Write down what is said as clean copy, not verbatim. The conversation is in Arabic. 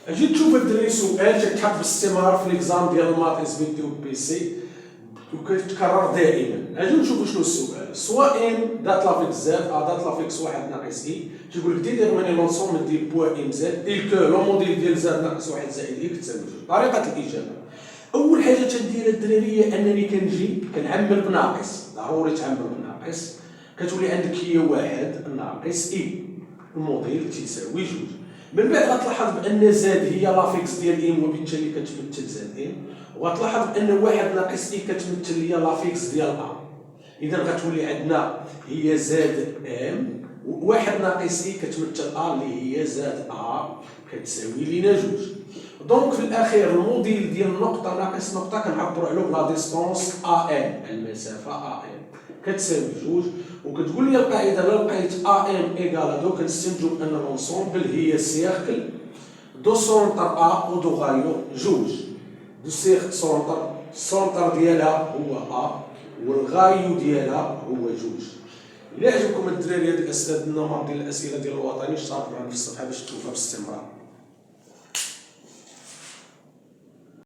اجي تشوف الدراري سؤال تيتحط باستمرار في ليكزام ديال المات اس بي تي و بي سي وكيتكرر دائما. اجي نشوفوا شنو السؤال. سواء ام دات لافيكس زاد دات لافيكس واحد ناقص اي تيقول لك ديتيرميني لونسومبل ديال بوا ام زاد اي كو لو موديل ديال زاد ناقص واحد زائد اي كتساوي جوج. طريقه الاجابه اول حاجه تنديرها الدراري هي انني كنجي كنعمر بناقص، ضروري تعمر بناقص، كتولي عندك هي واحد ناقص اي الموديل تيساوي جوج. من بعد غتلاحظ بان زاد هي لافيكس ديال ام وبالتالي كتمثل زاد ام، وغتلاحظ بان واحد ناقص اي كتمثل هي لافيكس ديال ا. اذا غتولي عندنا هي زاد ام وواحد ناقص اي كتمثل ا اللي هي زاد ا كتساوي لينا جوج. دونك في الاخير الموديل ديال نقطه ناقص نقطه كنعبروا عليه بلا ديستونس ا ام، المسافه ا ام كتساوي جوج. وكتقول لي القاعده لا لقيت ا ام ايكال هادو كنستنتجوا بان لونسومبل هي سيركل دو سونتر ا و دو غايو جوج. دو سيركل سونتر ديالها هو ا والغايو ديالها هو جوج. إلا عجبكم الدراري هاد الاسئله النمط ديال الاسئله ديال الوطني اشترك معنا في الصفحه باش تشوفها باستمرار.